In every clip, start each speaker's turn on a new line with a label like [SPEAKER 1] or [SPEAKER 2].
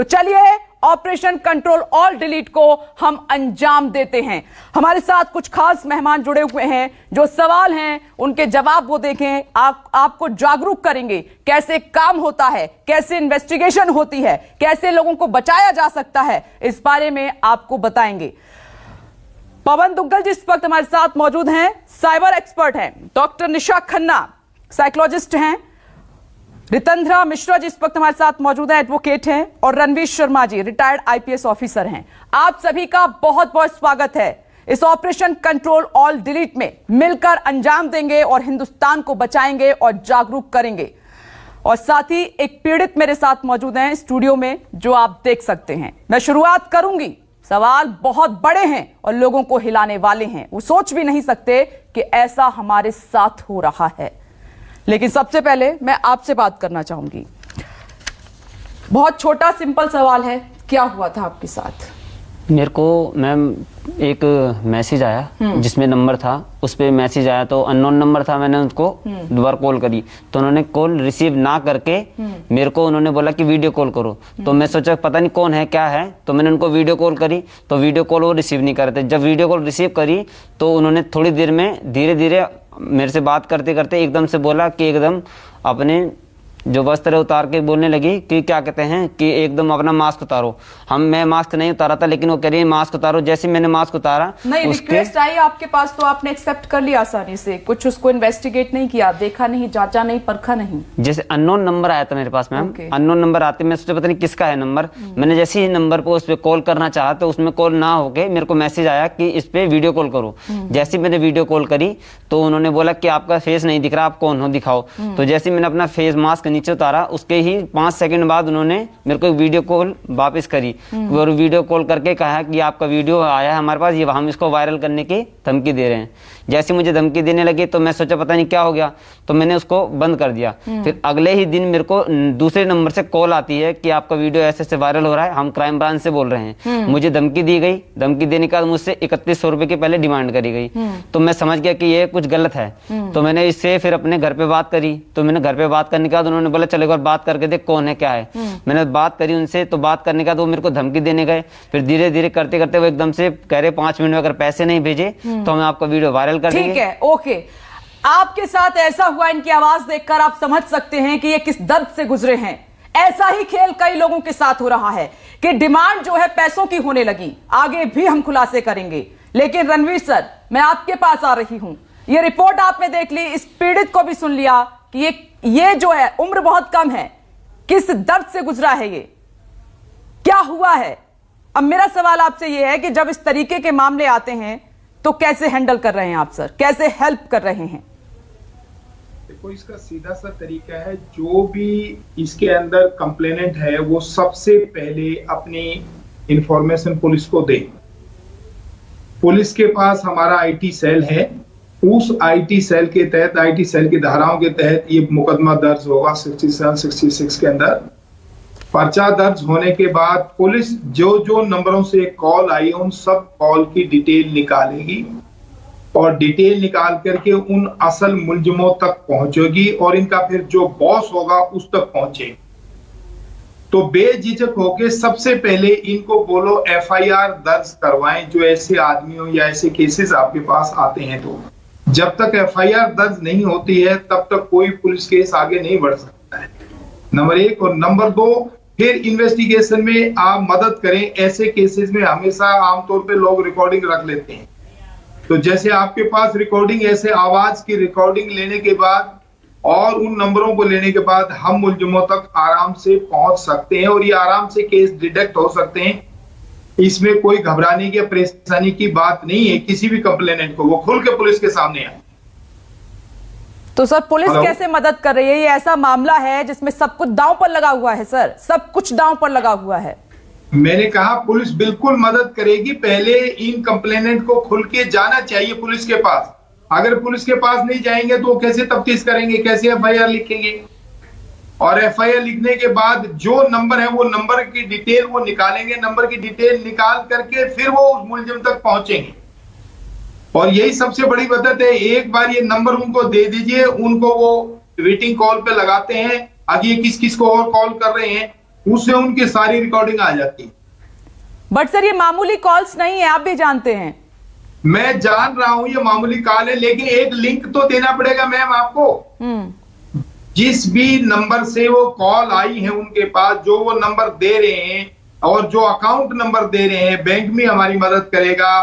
[SPEAKER 1] तो चलिए operation control all delete को हम अंजाम देते हैं। हमारे साथ कुछ खास मेहमान जुड़े हुए हैं, जो सवाल हैं उनके जवाब वो देखें, आपको जागरूक करेंगे कैसे काम होता है, कैसे इन्वेस्टिगेशन होती है, कैसे लोगों को बचाया जा सकता है, इस बारे में आपको बताएंगे। पवन दुग्गल जी इस वक्त हमारे साथ मौजूद हैं, साइबर एक्सपर्ट हैं। डॉक्टर निशा खन्ना साइकोलॉजिस्ट हैं। रितंद्रा मिश्रा जी इस वक्त हमारे साथ मौजूद हैं, एडवोकेट हैं। और Ranveer Sharma ji retired IPS officer हैं। आप सभी का बहुत बहुत स्वागत है। इस ऑपरेशन कंट्रोल ऑल डिलीट में मिलकर अंजाम देंगे और हिंदुस्तान को बचाएंगे और जागरूक करेंगे। और साथ ही एक पीड़ित मेरे साथ मौजूद हैं स्टूडियो में, जो आप देख सकते हैं। मैं शुरुआत करूंगी, सवाल बहुत बड़े हैं और लोगों को हिलाने वाले हैं। वो सोच भी नहीं सकते कि ऐसा हमारे साथ हो रहा है। लेकिन सबसे पहले मैं आपसे बात करना चाहूंगी। बहुत छोटा सिंपल सवाल है, क्या हुआ था आपके साथ?
[SPEAKER 2] मेरे को मैम एक मैसेज आया जिसमें नंबर था, उस पे मैसेज आया तो अननोन नंबर था। मैंने उनको दोबारा कॉल करी तो उन्होंने कॉल रिसीव ना करके मेरे को उन्होंने बोला कि वीडियो कॉल करो। तो मैं सोचा पता नहीं कौन है क्या है, तो मैंने उनको वीडियो कॉल करी तो वीडियो कॉल वो रिसीव नहीं कर रहे थे। जब वीडियो कॉल रिसीव करी तो उन्होंने थोड़ी देर में धीरे धीरे मेरे से बात करते करते एकदम से बोला कि एकदम अपने जो वस्त्र उतार के बोलने लगी कि क्या कहते हैं कि एकदम अपना मास्क उतारो। मैं मास्क नहीं उतारा था, लेकिन वो कह रही है मास्क उतारो। जैसे मैंने मास्क उतारा,
[SPEAKER 1] नहीं रिक्वेस्ट आई आपके पास तो आपने एक्सेप्ट कर लिया आसानी से, कुछ उसको इन्वेस्टिगेट नहीं किया, देखा नहीं, जांचा नहीं, परखा नहीं।
[SPEAKER 2] जैसे अननोन नंबर आया था मेरे पास मैम, अननोन नंबर आते मैं सोचा पता नहीं किसका है नंबर। मैंने जैसे ही नंबर पर उस पर कॉल करना चाहा तो उसमें कॉल ना होके मेरे को मैसेज आया कि इस पे वीडियो कॉल करो। जैसे मैंने वीडियो कॉल करी तो उन्होंने बोला कि आपका फेस नहीं दिख रहा, आप कौन हो दिखाओ। तो जैसे मैंने अपना फेस मास्क नीचे उतारा, उसके ही 5 सेकंड बाद उन्होंने मेरे को वीडियो कॉल वापस करी और वीडियो कॉल करके कहा कि आपका वीडियो आया है हमारे पास, ये हम इसको वायरल करने की धमकी दे रहे हैं। जैसे मुझे धमकी देने लगी तो मैं सोचा पता नहीं क्या हो गया, तो मैंने उसको बंद कर दिया। फिर अगले ही दिन मेरे को दूसरे नंबर से कॉल आती है कि आपका वीडियो ऐसे ऐसे वायरल हो रहा है, हम क्राइम ब्रांच से बोल रहे हैं। मुझे धमकी दी गई, धमकी देने के बाद मुझसे 3100 रुपए की पहले डिमांड करी गई। तो मैं समझ गया कि ये कुछ गलत है। तो मैंने इससे फिर अपने घर पे बात करी। तो मैंने घर पे बात करने के बाद उन्होंने बोला चलो एक बार बात करके देख कौन है क्या है। मैंने बात करी उनसे, तो बात करने के बाद वो मेरे को धमकी देने गए। फिर धीरे धीरे करते करते वो एकदम से कह रहे 5 मिनट में अगर पैसे नहीं भेजे तो हम आपका वीडियो वायरल कर देंगे।
[SPEAKER 1] ठीक है, ओके। आपके साथ ऐसा हुआ, इनकी आवाज देखकर आप समझ सकते हैं कि ये किस दर्द से गुजरे हैं। ऐसा ही खेल कई लोगों के साथ हो रहा है कि डिमांड जो है पैसों की होने लगी। आगे भी हम खुलासे करेंगे, लेकिन रणवीर सर मैं आपके पास आ रही हूं। ये रिपोर्ट आपने देख ली, इस पीड़ित को भी सुन लिया कि ये जो है उम्र बहुत कम है, किस दर्द से गुजरा है, ये क्या हुआ है। अब मेरा सवाल आपसे यह है कि जब इस तरीके के मामले आते हैं तो कैसे हैंडल कर रहे हैं आप सर, कैसे हेल्प कर रहे हैं?
[SPEAKER 3] देखो इसका सीधा सा तरीका है, जो भी इसके अंदर कंप्लेनेंट है वो सबसे पहले अपनी इंफॉर्मेशन पुलिस को दे। पुलिस के पास हमारा आईटी सेल है, उस आईटी सेल के तहत, आईटी सेल की धाराओं के तहत ये मुकदमा दर्ज होगा। 67, 66 के अंदर पर्चा दर्ज होने के बाद पुलिस जो नंबरों से कॉल आई उन सब कॉल की डिटेल निकालेगी और डिटेल निकाल करके उन असल मुलजिमों तक पहुंचेगी और इनका फिर जो बॉस होगा उस तक पहुंचेगी। तो बेझिझक होके सबसे पहले इनको बोलो एफआईआर दर्ज करवाएं। जो ऐसे आदमियों या ऐसे केसेस आपके पास आते हैं, तो जब तक एफआईआर दर्ज नहीं होती है तब तक कोई पुलिस केस आगे नहीं बढ़ सकता है, नंबर 1। और नंबर 2, फिर इन्वेस्टिगेशन में आप मदद करें। ऐसे केसेस में हमेशा आमतौर पे लोग रिकॉर्डिंग रख लेते हैं, तो जैसे आपके पास रिकॉर्डिंग, ऐसे आवाज की रिकॉर्डिंग लेने के बाद और उन नंबरों को लेने के बाद हम मुलजिमों तक आराम से पहुंच सकते हैं और ये आराम से केस डिटेक्ट हो सकते हैं। इसमें कोई घबराने की, परेशानी की बात नहीं है। किसी भी कंप्लेनेंट को वो खुल के पुलिस के सामने आए।
[SPEAKER 1] तो सर पुलिस कैसे मदद कर रही है? ये ऐसा मामला है जिसमें सब कुछ दांव पर लगा हुआ है सर, सब कुछ दांव पर लगा हुआ है।
[SPEAKER 3] मैंने कहा पुलिस बिल्कुल मदद करेगी। पहले इन कंप्लेनेंट को खुल के जाना चाहिए पुलिस के पास। अगर पुलिस के पास नहीं जाएंगे तो कैसे तफ्तीश करेंगे, कैसे एफआईआर लिखेंगे? और एफआईआर लिखने के बाद जो नंबर है वो नंबर की डिटेल वो निकालेंगे, नंबर की डिटेल निकाल करके फिर वो उस मुलजिम तक पहुंचेंगे। और यही सबसे बड़ी मदद है, एक बार ये नंबर उनको दे दीजिए, उनको वो वेटिंग कॉल पे लगाते हैं। आगे किस किस को और कॉल कर रहे हैं, उससे उनकी सारी रिकॉर्डिंग आ जाती है।
[SPEAKER 1] बट सर ये मामूली कॉल्स नहीं है, आप भी जानते हैं।
[SPEAKER 3] मैं जान रहा हूं ये मामूली कॉल है, लेकिन एक लिंक तो देना पड़ेगा मैम आपको। जिस भी नंबर से वो कॉल आई है उनके पास, जो वो नंबर दे रहे हैं और जो अकाउंट नंबर दे रहे हैं, बैंक भी हमारी मदद करेगा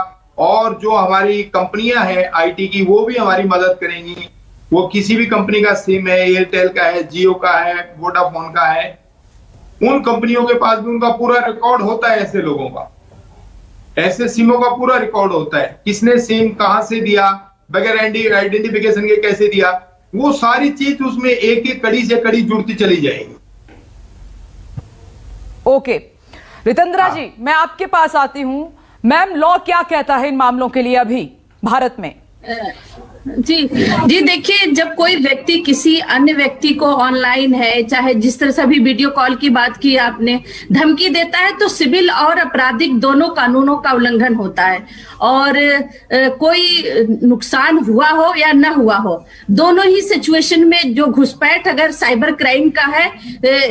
[SPEAKER 3] और जो हमारी कंपनियां हैं आईटी की वो भी हमारी मदद करेंगी। वो किसी भी कंपनी का सिम है, एयरटेल का है, जियो का है, वोडाफोन का है, उन कंपनियों के पास भी उनका पूरा रिकॉर्ड होता है। ऐसे लोगों का, ऐसे सिमों का पूरा रिकॉर्ड होता है, किसने सिम कहां से दिया, बगैर आइडेंटिफिकेशन के कैसे दिया, वो सारी चीज उसमें एक एक कड़ी से कड़ी जुड़ती चली जाएगी।
[SPEAKER 1] ओके रितेंद्रा जी, मैं आपके पास आती हूं। मैम, लॉ क्या कहता है इन मामलों के लिए अभी भारत में?
[SPEAKER 4] जी देखिए, जब कोई व्यक्ति किसी अन्य व्यक्ति को ऑनलाइन है, चाहे जिस तरह से अभी वीडियो कॉल की बात की आपने, धमकी देता है तो सिविल और आपराधिक दोनों कानूनों का उल्लंघन होता है। और कोई नुकसान हुआ हो या ना हुआ हो, दोनों ही सिचुएशन में जो घुसपैठ अगर साइबर क्राइम का है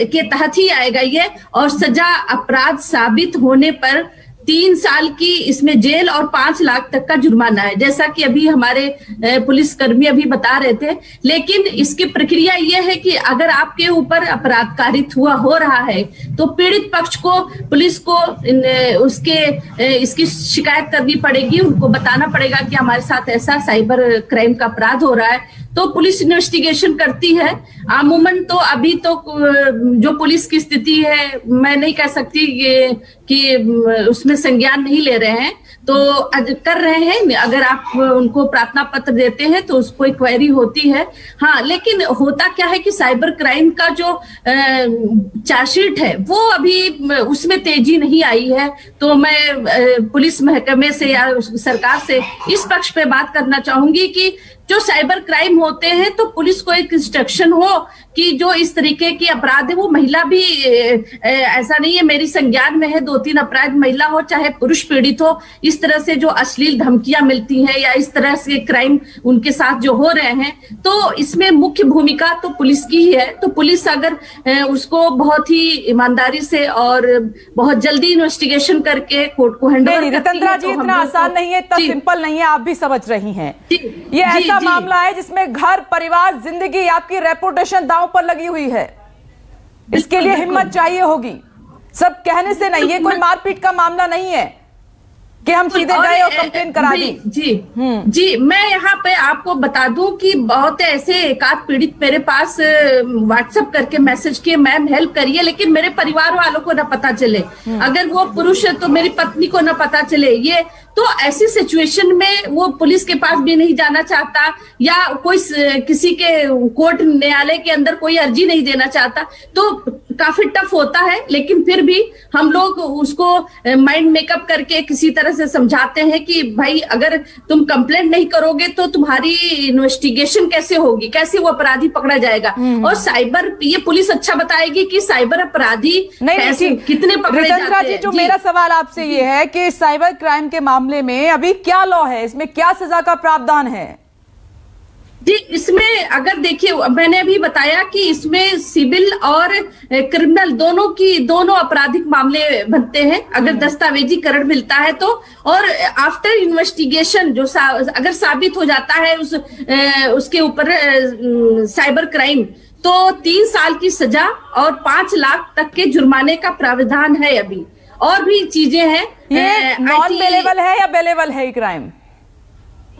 [SPEAKER 4] के तहत ही आएगा ये, और सजा अपराध साबित होने पर 3 साल की इसमें जेल और 5 लाख तक का जुर्माना है, जैसा कि अभी हमारे पुलिसकर्मी अभी बता रहे थे। लेकिन इसकी प्रक्रिया यह है कि अगर आपके ऊपर अपराध कारित हो रहा है तो पीड़ित पक्ष को, पुलिस को इसकी शिकायत करनी पड़ेगी, उनको बताना पड़ेगा कि हमारे साथ ऐसा साइबर क्राइम का अपराध हो रहा है, तो पुलिस इन्वेस्टिगेशन करती है। अमूमन तो अभी तो जो पुलिस की स्थिति है, मैं नहीं कह सकती कि उसमें संज्ञान नहीं ले रहे हैं, तो कर रहे हैं। अगर आप उनको प्रार्थना पत्र देते हैं तो उसको एक क्वेरी होती है। हाँ, लेकिन होता क्या है कि साइबर क्राइम का जो चार्जशीट है वो अभी उसमें तेजी नहीं आई है। तो मैं पुलिस महकमे से या सरकार से इस पक्ष पे बात करना चाहूंगी कि जो साइबर क्राइम होते हैं तो पुलिस को एक इंस्ट्रक्शन हो कि जो इस तरीके के अपराध है, वो महिला भी ऐसा नहीं है मेरी संज्ञान में है 2-3 अपराध, महिला हो चाहे पुरुष पीड़ित हो, इस तरह से जो अश्लील धमकियां मिलती हैं या इस तरह से क्राइम उनके साथ जो हो रहे हैं, तो इसमें मुख्य भूमिका तो पुलिस की ही है। तो पुलिस अगर उसको बहुत ही ईमानदारी से और बहुत जल्दी इन्वेस्टिगेशन करके कोर्ट को हैंड ओवर करती है।
[SPEAKER 1] रितेंद्रा जी, इतना आसान नहीं है, इतना सिंपल नहीं है, आप भी समझ रही हैं। ये ऐसा मामला है जिसमें घर, परिवार, जिंदगी, आपकी रेपुटेशन दांव पर लगी हुई है। इसके लिए हिम्मत चाहिए होगी। सब कहने से नहीं, ये कोई मारपीट का मामला नहीं है कि हम सीधे गए और कंप्लेन करा दी।
[SPEAKER 4] जी, मैं यहाँ पे आपको बता दूं कि बहुत ऐसे एकाध पीड़ित मेरे पास व्हाट्सएप करके मैसेज किए, मैम हेल्प करिए, लेकिन मेरे परिवार वालों को ना पता चले, अगर वो पुरुष है तो मेरी पत्नी को ना पता चले। ये तो ऐसी सिचुएशन में वो पुलिस के पास भी नहीं जाना चाहता या कोई किसी के कोर्ट न्यायालय के अंदर कोई अर्जी नहीं देना चाहता, तो काफी टफ होता है। लेकिन फिर भी हम लोग उसको माइंड मेकअप करके किसी तरह से समझाते हैं कि भाई अगर तुम कंप्लेंट नहीं करोगे तो तुम्हारी इन्वेस्टिगेशन कैसे होगी, कैसे वो अपराधी पकड़ा जाएगा। और साइबर, ये पुलिस अच्छा बताएगी कि साइबर अपराधी कितने पकड़े जाते हैं।
[SPEAKER 1] जो मेरा सवाल आपसे ये है कि साइबर क्राइम के मामले में अभी क्या लॉ है, इसमें क्या सजा का प्रावधान है?
[SPEAKER 4] जी, इसमें अगर देखिए, मैंने अभी बताया कि इसमें सिविल और क्रिमिनल दोनों आपराधिक मामले बनते हैं अगर दस्तावेजीकरण मिलता है तो। और आफ्टर इन्वेस्टिगेशन जो अगर साबित हो जाता है उसके ऊपर साइबर क्राइम, तो 3 साल की सजा और 5 लाख तक के जुर्माने का प्रावधान है। अभी और भी चीजें हैं।
[SPEAKER 1] ये नॉन बेलेबल है या बेलेबल है क्राइम?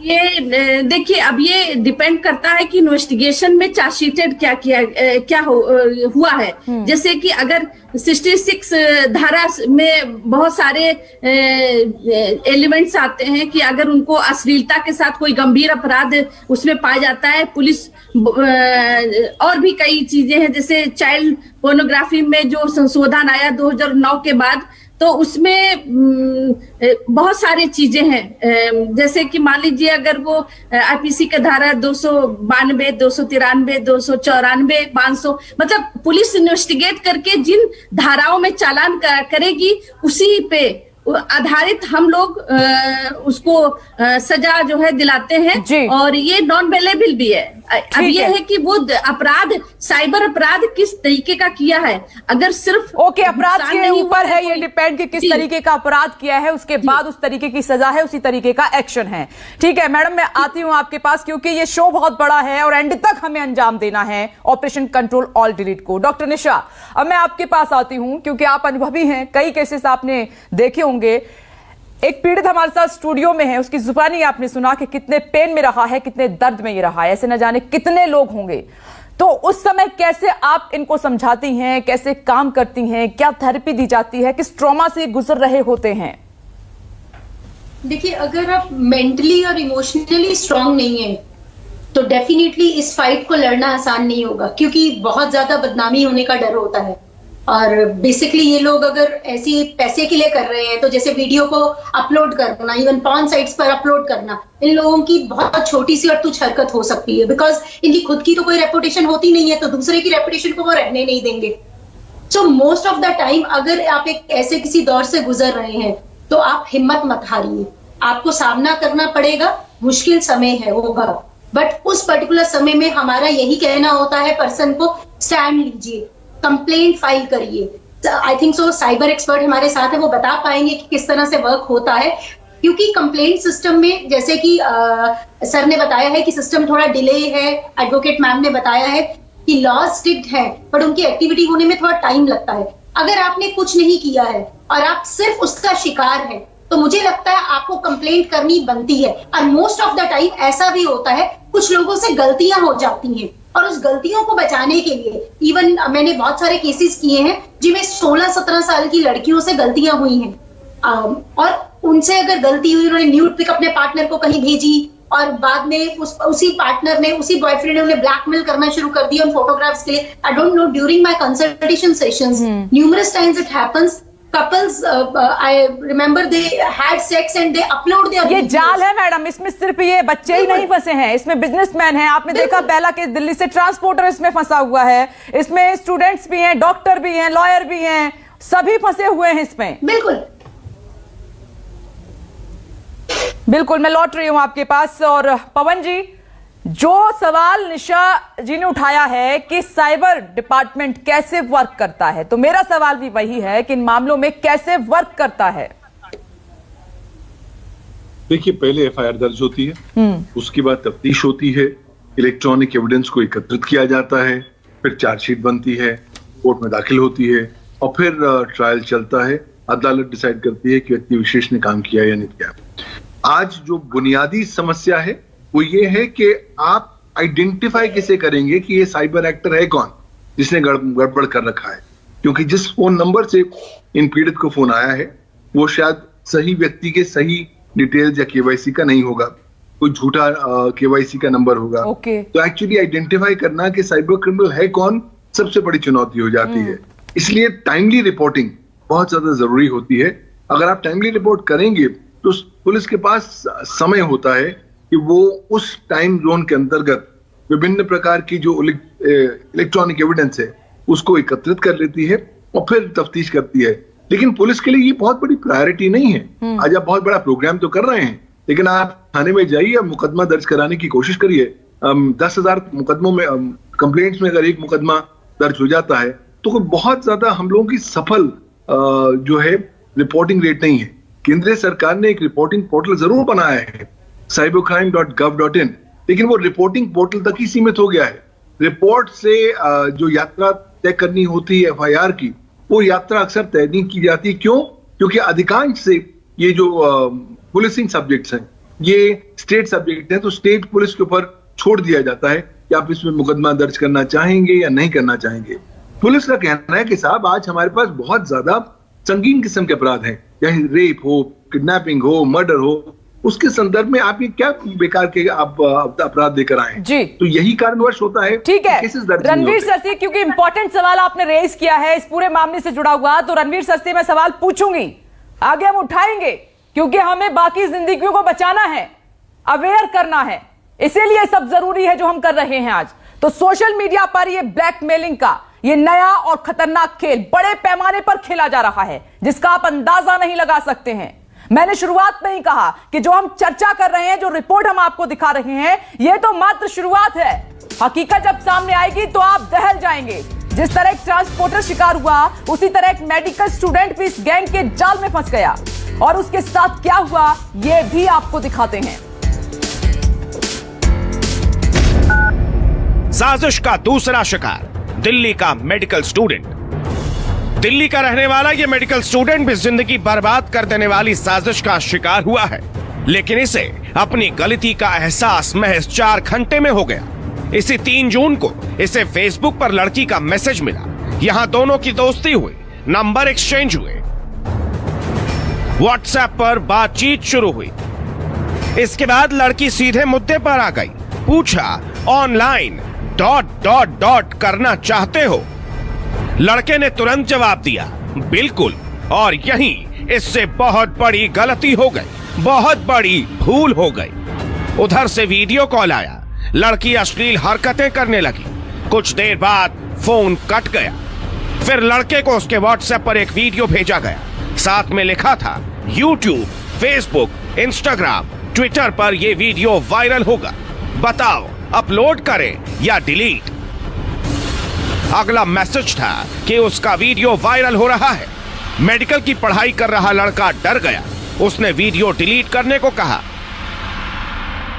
[SPEAKER 4] ये देखिए, अब ये डिपेंड करता है कि इन्वेस्टिगेशन में चार्जशीटेड क्या हुआ है। जैसे कि अगर 66 धारा में बहुत सारे एलिमेंट्स आते हैं कि अगर उनको अश्लीलता के साथ कोई गंभीर अपराध उसमें पाया जाता है, पुलिस और भी कई चीजें हैं, जैसे चाइल्ड पोर्नोग्राफी में जो संशोधन आया 2009 के बाद, तो उसमें बहुत सारी चीजें हैं। जैसे कि मान लीजिए अगर वो आईपीसी का धारा 292, 293, 294, 500, मतलब पुलिस इन्वेस्टिगेट करके जिन धाराओं में चालान करेगी उसी पे आधारित हम लोग उसको सजा जो है दिलाते हैं। और ये नॉन बेलेबल भी है। अब ये है कि वो अपराध, साइबर अपराध किस तरीके का किया है। अगर सिर्फ
[SPEAKER 1] अपराध के ऊपर है ये डिपेंड कि किस तरीके का अपराध किया है, उसके बाद उस तरीके की सजा है, उसी तरीके का एक्शन है। ठीक है मैडम, मैं आती हूं आपके पास क्योंकि ये शो बहुत बड़ा है और एंड तक हमें अंजाम देना है ऑपरेशन कंट्रोल ऑल डिलीट को। डॉक्टर निशा, अब मैं आपके पास आती हूं क्योंकि आप अनुभवी हैं, कई केसेस आपने देखे होंगे। एक पीड़ित हमारे साथ स्टूडियो में है, उसकी जुबानी आपने सुना कि कितने पेन में रहा है, कितने दर्द में ये रहा है, ऐसे न जाने कितने लोग होंगे। तो उस समय कैसे आप इनको समझाती हैं, कैसे काम करती हैं, क्या थेरेपी दी जाती है, किस ट्रॉमा से गुजर रहे होते हैं?
[SPEAKER 5] देखिए, अगर आप मेंटली और इमोशनली स्ट्रांग नहीं है तो डेफिनेटली इस फाइट को लड़ना आसान नहीं होगा, क्योंकि बहुत ज्यादा बदनामी होने का डर होता है। और बेसिकली ये लोग अगर ऐसी पैसे के लिए कर रहे हैं तो जैसे वीडियो को अपलोड करना, इवन पॉर्न साइट्स पर अपलोड करना, इन लोगों की बहुत छोटी सी और तुच्छ हरकत हो सकती है, बिकॉज इनकी खुद की तो कोई रेपुटेशन होती नहीं है, तो दूसरे की रेपुटेशन को वो रहने नहीं देंगे। So most of the time अगर आप एक ऐसे किसी दौर से गुजर रहे हैं तो आप हिम्मत मत हारिए, आपको सामना करना पड़ेगा, मुश्किल समय है होगा, बट उस पर्टिकुलर समय में हमारा यही कहना होता है पर्सन को, स्टैंड लीजिए, कंप्लेंट फाइल करिए। I think so cyber expert हमारे साथ है, वो बता पाएंगे कि किस तरह से वर्क होता है, क्योंकि कंप्लेंट सिस्टम में जैसे कि सर ने बताया है कि सिस्टम थोड़ा डिले है, एडवोकेट मैम ने बताया है कि लॉ स्ट्रिक्ट है पर उनकी एक्टिविटी होने में थोड़ा टाइम लगता है। अगर आपने कुछ नहीं किया है और आप सिर्फ उसका शिकार है तो मुझे लगता है आपको कंप्लेंट करनी बनती है। और मोस्ट ऑफ द टाइम ऐसा भी होता है, कुछ लोगों से गलतियां हो जाती हैं और उस गलतियों को बचाने के लिए इवन मैंने बहुत सारे केसेस किए हैं जिनमें 16-17 साल की लड़कियों से गलतियां हुई हैं और उनसे अगर गलती हुई, उन्होंने न्यूड पिक अपने पार्टनर को कहीं भेजी और बाद में उसी पार्टनर ने, उसी बॉयफ्रेंड ने उन्हें ब्लैकमेल करना शुरू कर दिया उन फोटोग्राफ्स के लिए। I don't know, during my consultation sessions numerous times it happens. Couples, I remember they had sex and they upload their
[SPEAKER 1] ये जाल है मैडम, इसमें सिर्फ ये बच्चे ही नहीं फंसे हैं, इसमें बिजनेसमैन हैं। आपने देखा बेला के दिल्ली से ट्रांसपोर्टर इसमें फंसा हुआ है, इसमें स्टूडेंट्स भी हैं, डॉक्टर भी हैं, लॉयर भी हैं, सभी फंसे हुए हैं इसमें।
[SPEAKER 5] बिल्कुल
[SPEAKER 1] बिल्कुल, मैं लौट रही हूं आपके पास। और पवन जी, जो सवाल निशा जी ने उठाया है कि साइबर डिपार्टमेंट कैसे वर्क करता है, तो मेरा सवाल भी वही है कि इन मामलों में कैसे वर्क करता है।
[SPEAKER 6] देखिए, पहले एफआईआर दर्ज होती है, उसके बाद तफ्तीश होती है, इलेक्ट्रॉनिक एविडेंस को एकत्रित किया जाता है, फिर चार्जशीट बनती है, कोर्ट में दाखिल होती है और फिर ट्रायल चलता है। अदालत डिसाइड करती है कि व्यक्ति विशेष ने काम किया या नहीं किया। आज जो बुनियादी समस्या है वो ये है कि आप आइडेंटिफाई कैसे करेंगे कि ये साइबर एक्टर है कौन जिसने गड़बड़ कर रखा है, क्योंकि जिस फोन नंबर से इन पीड़ित को फोन आया है वो शायद सही व्यक्ति के सही डिटेल्स या केवाईसी का नहीं होगा, कोई झूठा केवाईसी का नंबर होगा। तो एक्चुअली आइडेंटिफाई करना कि साइबर क्रिमिनल है कौन सबसे बड़ी चुनौती हो जाती है। इसलिए टाइमली रिपोर्टिंग बहुत ज्यादा जरूरी होती है। अगर आप टाइमली रिपोर्ट करेंगे तो पुलिस के पास समय होता है कि वो उस टाइम जोन के अंतर्गत विभिन्न प्रकार की जो इलेक्ट्रॉनिक एविडेंस है उसको एकत्रित कर लेती है और फिर तफ्तीश करती है। लेकिन पुलिस के लिए ये बहुत बड़ी प्रायोरिटी नहीं है। आज आप बहुत बड़ा प्रोग्राम तो कर रहे हैं, लेकिन आप थाने में जाइए, मुकदमा दर्ज कराने की कोशिश करिए। 10,000 मुकदमों में, कंप्लेंट्स में अगर एक मुकदमा दर्ज हो जाता है तो बहुत ज्यादा हम लोगों की सफल जो है रिपोर्टिंग रेट नहीं है। केंद्रीय सरकार ने एक रिपोर्टिंग पोर्टल जरूर बनाया है, cybercrime.gov.in, लेकिन वो रिपोर्टिंग पोर्टल तक ही सीमित हो गया है। रिपोर्ट से जो यात्रा तय करनी होती है एफआईआर की, वो यात्रा अक्सर तय नहीं की जाती। क्यों? क्योंकि अधिकांश से ये जो पुलिसिंग सब्जेक्ट्स हैं ये स्टेट सब्जेक्ट हैं, तो स्टेट पुलिस के ऊपर छोड़ दिया जाता है कि आप इसमें मुकदमा दर्ज करना चाहेंगे या नहीं करना चाहेंगे। पुलिस का कहना है कि साहब आज हमारे पास बहुत ज्यादा संगीन किस्म के अपराध हैं, चाहे रेप हो, किडनैपिंग हो, मर्डर हो, उसके संदर्भ में आप ये क्या बेकार के आप अपराध देकर आए जी। तो यही कारणवश होता है।
[SPEAKER 1] ठीक है रणवीर सर से, क्योंकि इंपॉर्टेंट सवाल आपने रेज किया है इस पूरे मामले से जुड़ा हुआ, तो रणवीर सर से मैं सवाल पूछूंगी, आगे हम उठाएंगे, क्योंकि हमें बाकी जिंदगियों को बचाना है, अवेयर करना है, इसीलिए सब जरूरी है जो हम कर रहे हैं आज। तो सोशल मीडिया पर ये ब्लैकमेलिंग का ये नया और खतरनाक खेल बड़े पैमाने पर खेला जा रहा है, जिसका आप अंदाजा नहीं लगा सकते हैं। मैंने शुरुआत में ही कहा कि जो हम चर्चा कर रहे हैं, जो रिपोर्ट हम आपको दिखा रहे हैं, यह तो मात्र शुरुआत है। हकीकत जब सामने आएगी तो आप दहल जाएंगे। जिस तरह एक ट्रांसपोर्टर शिकार हुआ, उसी तरह एक मेडिकल स्टूडेंट भी इस गैंग के जाल में फंस गया और उसके साथ क्या हुआ यह भी आपको दिखाते हैं।
[SPEAKER 7] साजिश का दूसरा शिकार दिल्ली का मेडिकल स्टूडेंट। दिल्ली का रहने वाला यह मेडिकल स्टूडेंट भी जिंदगी बर्बाद कर देने वाली साजिश का शिकार हुआ है, लेकिन इसे अपनी गलती का एहसास महज 4 घंटे में हो गया। इसी 3 जून को इसे फेसबुक पर लड़की का मैसेज मिला। यहां दोनों की दोस्ती हुई, नंबर एक्सचेंज हुए, व्हाट्सएप पर बातचीत शुरू हुई। इसके बाद लड़की सीधे मुद्दे पर आ गई। पूछा, ऑनलाइन ... करना चाहते हो? लड़के ने तुरंत जवाब दिया, बिल्कुल। और यहीं इससे बहुत बड़ी गलती हो गई, बहुत बड़ी भूल हो गई। उधर से वीडियो कॉल आया। लड़की अश्लील हरकतें करने लगी। कुछ देर बाद फोन कट गया। फिर लड़के को उसके व्हाट्सएप पर एक वीडियो भेजा गया। साथ में लिखा था, यूट्यूब, फेसबुक, इंस्टाग्राम, ट्विटर पर यह वीडियो वायरल होगा, बताओ अपलोड करें या डिलीट। अगला मैसेज था कि उसका वीडियो वायरल हो रहा है। मेडिकल की पढ़ाई कर रहा लड़का डर गया। उसने वीडियो डिलीट करने को कहा।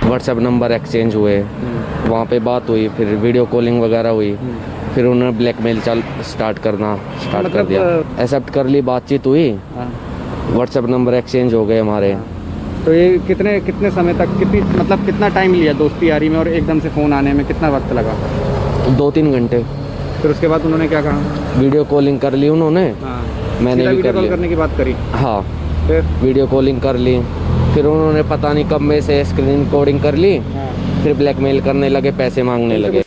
[SPEAKER 8] व्हाट्सएप नंबर एक्सचेंज हुए, वहाँ पे बात हुई, फिर वीडियो कॉलिंग वगैरह हुई, फिर उन्होंने ब्लैकमेल स्टार्ट कर दिया। एक्सेप्ट कर ली, बातचीत हुई, व्हाट्सएप नंबर एक्सचेंज हो गए हमारे।
[SPEAKER 9] तो ये कितने समय तक, कितना टाइम लिया दोस्ती यारी में और एकदम से फ़ोन आने में कितना वक्त लगा?
[SPEAKER 8] 2-3 घंटे।
[SPEAKER 9] फिर उसके बाद उन्होंने क्या कहा?
[SPEAKER 8] वीडियो कॉलिंग कर ली उन्होंने। मैंने भी
[SPEAKER 9] वीडियो कॉल करने की बात करी।
[SPEAKER 8] हाँ,
[SPEAKER 9] फिर
[SPEAKER 8] वीडियो कॉलिंग कर ली। फिर उन्होंने पता नहीं कब में से स्क्रीन रिकॉर्डिंग कर ली। फिर ब्लैकमेल करने लगे, पैसे मांगने लगे।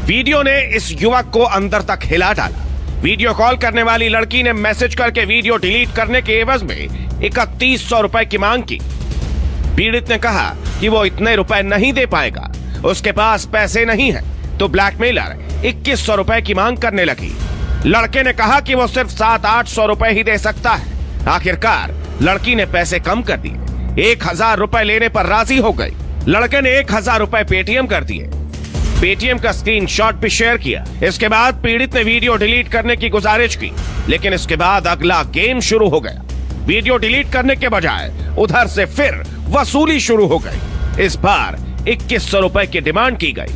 [SPEAKER 7] वीडियो ने इस युवक को अंदर तक हिला डाला। वीडियो कॉल करने वाली लड़की ने मैसेज करके वीडियो डिलीट करने के एवज में 3100 रुपए की मांग की। पीड़ित ने कहा कि वो इतने रुपए नहीं दे पाएगा, उसके पास पैसे नहीं है। तो ब्लैकमेलर 2100 रुपए की मांग करने लगी। लड़के ने कहा कि वो सिर्फ 700-800 रुपए ही दे सकता है। आखिरकार लड़की ने पैसे कम कर दिए। 1000 रुपए लेने पर राजी हो गई। लड़के ने 1000 रुपए पेटीएम कर दिए। पेटीएम का स्क्रीनशॉट भी शेयर किया। इसके बाद पीड़ित ने वीडियो डिलीट करने की गुजारिश की, लेकिन इसके बाद अगला गेम शुरू हो गया। वीडियो डिलीट करने के बजाय उधर से फिर वसूली शुरू हो गई। इस बार 2100 रुपए की डिमांड की गई।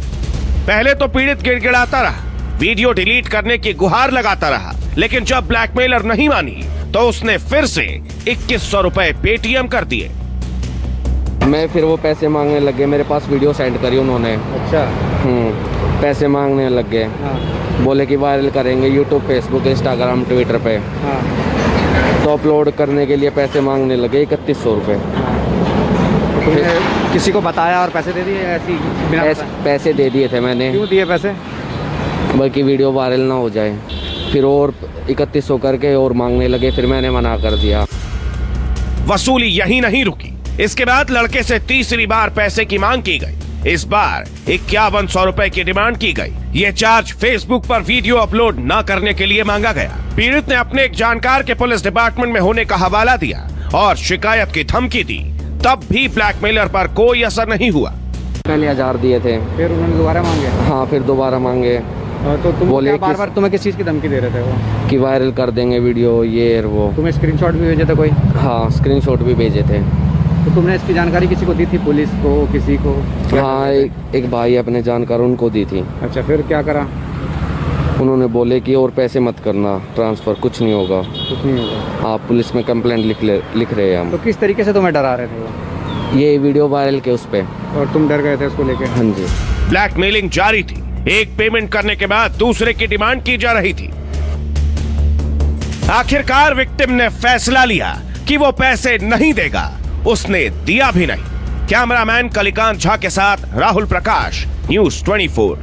[SPEAKER 7] पहले तो पीड़ित गिड़गिड़ाता रहा, वीडियो डिलीट करने की गुहार लगाता रहा, लेकिन जब ब्लैकमेलर नहीं मानी तो उसने फिर से 2100 रुपए पेटीएम कर दिए।
[SPEAKER 8] मैं फिर वो पैसे मांगने लगे, मेरे पास वीडियो सेंड करी उन्होंने।
[SPEAKER 9] अच्छा।
[SPEAKER 8] पैसे मांगने लग गए। बोले कि वायरल करेंगे यूट्यूब, फेसबुक, इंस्टाग्राम, ट्विटर पे। तो अपलोड करने के लिए पैसे मांगने लगे 3100 रुपये।
[SPEAKER 9] तुमने किसी को बताया और पैसे दे दिए? ऐसी
[SPEAKER 8] पैसे दे दिए थे मैंने।
[SPEAKER 9] क्यों दिए पैसे?
[SPEAKER 8] बल्कि वीडियो वायरल ना हो जाए। फिर और 3100 करके और मांगने लगे, फिर मैंने मना कर दिया।
[SPEAKER 7] वसूली यही नहीं रुकी। इसके बाद लड़के से तीसरी बार पैसे की मांग की गई। इस बार 5100 रुपए की डिमांड की गई। ये चार्ज फेसबुक पर वीडियो अपलोड न करने के लिए मांगा गया। पीड़ित ने अपने एक जानकार के पुलिस डिपार्टमेंट में होने का हवाला दिया और शिकायत की धमकी दी। तब भी ब्लैकमेलर पर कोई असर नहीं हुआ।
[SPEAKER 8] पहले 1000 दिए थे,
[SPEAKER 9] फिर उन्होंने दोबारा मांगे?
[SPEAKER 8] हाँ, फिर दोबारा मांगे।
[SPEAKER 9] तो तुम बोले बार-बार तुम्हें किस चीज की धमकी दे रहे थे वो?
[SPEAKER 8] कि वायरल कर देंगे वीडियो, ये और वो।
[SPEAKER 9] तुम्हें स्क्रीनशॉट भी भेजे थे कोई?
[SPEAKER 8] हाँ, स्क्रीनशॉट भी भेजे थे।
[SPEAKER 9] तो तुमने इसकी जानकारी किसी को दी थी? पुलिस को, किसी को?
[SPEAKER 8] हाँ, एक भाई अपने जानकार, उनको दी थी।
[SPEAKER 9] अच्छा, फिर क्या करा?
[SPEAKER 8] उन्होंने बोले कि और पैसे मत करना, ट्रांसफर, कुछ नहीं होगा।
[SPEAKER 9] कुछ नहीं होगा।
[SPEAKER 8] आप पुलिस में कंप्लेंट लिख रहे हैं हम।
[SPEAKER 9] तो किस तरीके से तुम्हें डरा रहे थे वो?
[SPEAKER 8] ये वीडियो वायरल के उस पे।
[SPEAKER 9] और तुम डर गए थे उसको लेके?
[SPEAKER 8] हाँ जी।
[SPEAKER 7] ब्लैकमेलिंग जारी थी। एक पेमेंट करने के बाद दूसरे की डिमांड की जा रही थी। आखिरकार विक्टिम ने फैसला लिया कि वो पैसे नहीं देगा। उसने दिया भी नहीं। कैमरामैन कलिकांत झा के साथ Rahul Prakash, news 24।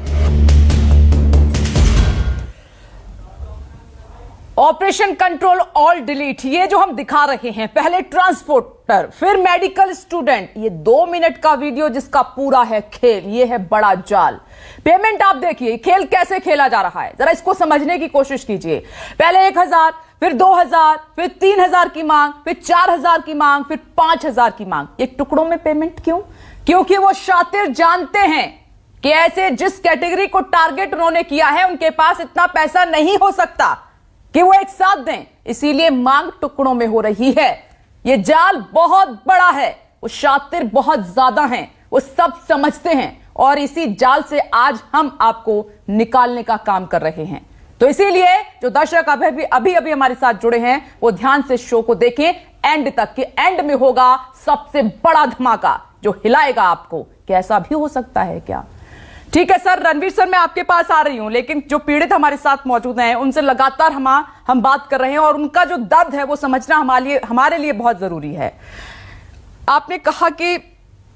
[SPEAKER 1] Operation control all delete, ये जो हम दिखा रहे हैं, पहले ट्रांसपोर्टर, फिर मेडिकल स्टूडेंट, ये 2 मिनट का वीडियो जिसका पूरा है खेल, ये है बड़ा जाल। पेमेंट आप देखिए, खेल कैसे खेला जा रहा है, जरा इसको समझने की कोशिश कीजिए। पहले 1000, फिर 2000, फिर 3000 की मांग, फिर 4000 की मांग, फिर 5000 की मांग। ये टुकड़ों में पेमेंट क्यों? क्योंकि वो शातिर जानते हैं कि ऐसे जिस कैटेगरी को टारगेट उन्होंने किया है उनके पास इतना पैसा नहीं हो सकता कि वो एक साथ दें, इसीलिए मांग टुकड़ों में हो रही है। ये जाल बहुत बड़ा है, वो शातिर बहुत ज्यादा हैं, वो सब समझते हैं और इसी जाल से आज हम आपको निकालने का काम कर रहे हैं। तो इसीलिए जो दर्शक अभी हमारे साथ जुड़े हैं वो ध्यान से शो को देखें एंड तक, कि एंड में होगा सबसे बड़ा धमाका जो हिलाएगा आपको। कैसा भी हो सकता है क्या? ठीक है सर, रणवीर सर मैं आपके पास आ रही हूं, लेकिन जो पीड़ित हमारे साथ मौजूद हैं उनसे लगातार हम बात कर रहे हैं और उनका जो दर्द है वो समझना हमारे लिए बहुत जरूरी है। आपने कहा कि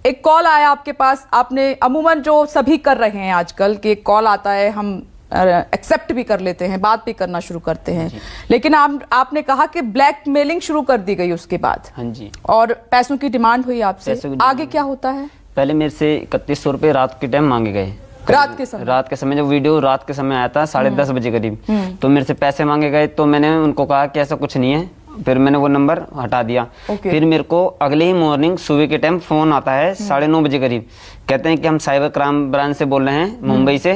[SPEAKER 1] एक कॉल आया आपके पास, आपने अमूमन जो सभी कर रहे हैं आजकल कि कॉल आता है हम एक्सेप्ट भी कर लेते हैं, बात भी करना शुरू करते हैं, लेकिन आपने कहा कि ब्लैकमेलिंग शुरू कर दी गई उसके बाद।
[SPEAKER 2] हाँ जी। और
[SPEAKER 1] पैसों की डिमांड हुई आपसे, आगे क्या होता है?
[SPEAKER 2] पहले मेरे से 3100 रुपए रात के टाइम मांगे गए। रात के समय जब वीडियो रात के समय आया था 10:30 बजे करीब, तो मेरे से पैसे मांगे गए। तो मैंने उनको कहा कि ऐसा कुछ नहीं है, फिर मैंने वो नंबर हटा दिया। फिर मेरे को अगले ही मॉर्निंग सुबह के टाइम फोन आता है 9:30 बजे करीब, कहते हैं कि हम साइबर क्राइम ब्रांच से बोल रहे हैं मुंबई से,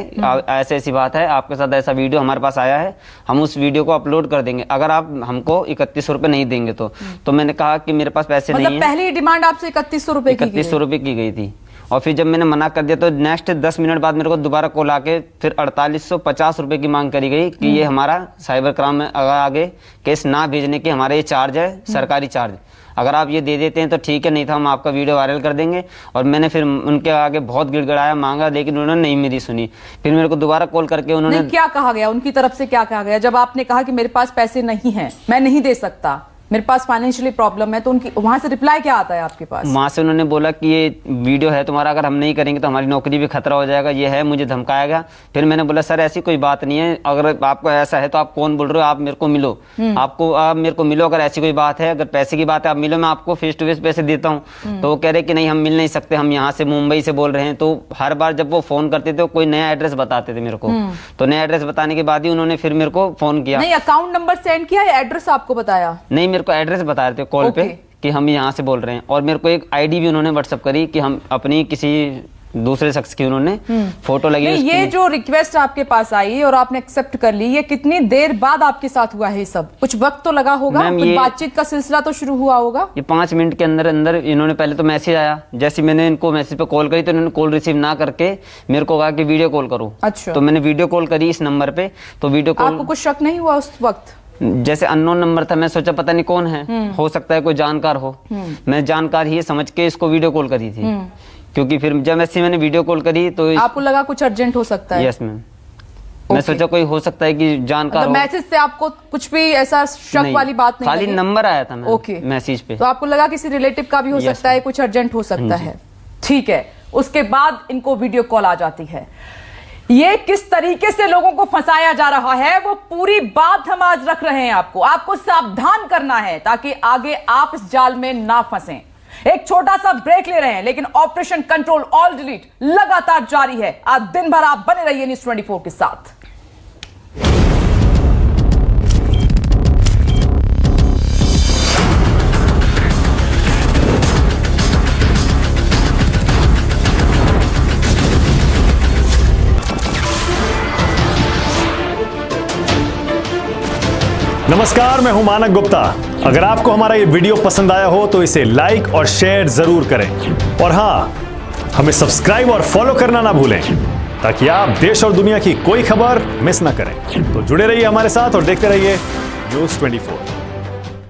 [SPEAKER 2] ऐसे ऐसी बात है, आपके साथ ऐसा वीडियो हमारे पास आया है, हम उस वीडियो को अपलोड कर देंगे अगर आप हमको 3100 रुपए नहीं देंगे तो मैंने कहा कि मेरे पास पैसे नहीं है।
[SPEAKER 1] पहली डिमांड आपसे 3100 रुपए की
[SPEAKER 2] 3100 रुपए की गई थी। और फिर जब मैंने मना कर दिया तो नेक्स्ट 10 मिनट बाद मेरे को दोबारा कॉल आके फिर 4850 रुपए की मांग करी गई कि ये हमारा साइबर क्राइम में आगे केस ना भेजने के हमारे ये चार्ज है, सरकारी चार्ज, अगर आप ये दे देते हैं तो ठीक है, नहीं तो हम आपका वीडियो वायरल कर देंगे। और मैंने फिर उनके आगे बहुत गिड़गिड़ाया, मांगा, लेकिन उन्होंने नहीं मेरी सुनी। फिर मेरे को दोबारा कॉल करके उन्होंने
[SPEAKER 1] क्या कहा गया उनकी तरफ से, क्या कहा गया जब आपने कहा कि मेरे पास पैसे नहीं है, मैं नहीं दे सकता, मेरे पास फाइनेंशियली प्रॉब्लम है, तो उनकी वहां से रिप्लाई क्या आता है आपके पास?
[SPEAKER 2] वहां से उन्होंने बोला कि ये वीडियो है तुम्हारा, अगर हम नहीं करेंगे तो हमारी नौकरी भी खतरा हो जाएगा, ये है, मुझे धमकाया गया। फिर मैंने बोला सर ऐसी कोई बात नहीं है, अगर आपको ऐसा है तो आप कौन बोल रहे हो, आप मेरे को मिलो, आप मेरे को मिलो, अगर ऐसी कोई बात है, अगर पैसे की बात है आप मिलो, मैं आपको फेस टू फेस पैसे देता हूँ। तो वो कह रहे कि नहीं हम मिल नहीं सकते, हम यहाँ से मुंबई से बोल रहे हैं। तो हर बार जब वो फोन करते थे कोई नया एड्रेस बताते थे मेरे को, तो नया एड्रेस बताने के बाद ही उन्होंने फिर मेरे को फोन किया।
[SPEAKER 1] नहीं अकाउंट नंबर सेंड किया या एड्रेस आपको बताया?
[SPEAKER 2] नहीं, मेरे को एड्रेस बता रहे थे कॉल पे कि हम यहाँ से बोल रहे हैं, और मेरे को एक आईडी भी उन्होंने व्हाट्सएप करी कि हम अपनी किसी दूसरे शख्स की उन्होंने फोटो लगी।
[SPEAKER 1] ये जो रिक्वेस्ट आपके पास आई और आपने एक्सेप्ट कर ली, ये कितनी देर बाद आपके साथ हुआ है? सब कुछ वक्त तो लगा होगा, कुछ बातचीत का सिलसिला तो शुरू हुआ होगा।
[SPEAKER 2] ये 5 मिनट के अंदर अंदर इन्होंने पहले तो मैसेज आया, जैसे मैंने इनको मैसेज पे कॉल करी तो इन्होंने कॉल रिसीव ना करके मेरे को कहा कि वीडियो कॉल करो।
[SPEAKER 1] अच्छा।
[SPEAKER 2] तो मैंने वीडियो कॉल करी इस नंबर पे, तो वीडियो कॉल।
[SPEAKER 1] आपको कुछ शक नहीं हुआ उस वक्त?
[SPEAKER 2] जैसे अननोन नंबर था, मैं सोचा पता नहीं कौन है, हो सकता है कोई जानकार हो, मैं जानकार ही समझ के इसको वीडियो कॉल करी थी। क्योंकि फिर जब ऐसे मैंने वीडियो कॉल करी तो
[SPEAKER 1] आपको लगा कुछ अर्जेंट हो सकता है?
[SPEAKER 2] यस मैम, मैं सोचा कोई हो सकता है कि जानकार हो।
[SPEAKER 1] मैसेज से आपको कुछ भी ऐसा शक वाली बात नहीं,
[SPEAKER 2] खाली नंबर आया था मैसेज पे,
[SPEAKER 1] तो आपको लगा किसी रिलेटिव का भी हो सकता है, कुछ अर्जेंट हो सकता है। ठीक है, उसके बाद इनको वीडियो कॉल आ जाती है। ये किस तरीके से लोगों को फंसाया जा रहा है वो पूरी बात हम आज रख रहे हैं आपको सावधान करना है ताकि आगे आप इस जाल में ना फंसें। एक छोटा सा ब्रेक ले रहे हैं, लेकिन ऑपरेशन कंट्रोल ऑल डिलीट लगातार जारी है। आज दिन भर आप बने रहिए न्यूज़ 24 के साथ।
[SPEAKER 10] नमस्कार, मैं हूं मानक गुप्ता। अगर आपको हमारा ये वीडियो पसंद आया हो तो इसे लाइक और शेयर जरूर करें, और हां, हमें सब्सक्राइब और फॉलो करना ना भूलें ताकि आप देश और दुनिया की कोई खबर मिस ना करें। तो जुड़े रहिए हमारे साथ और देखते रहिए न्यूज़ 24।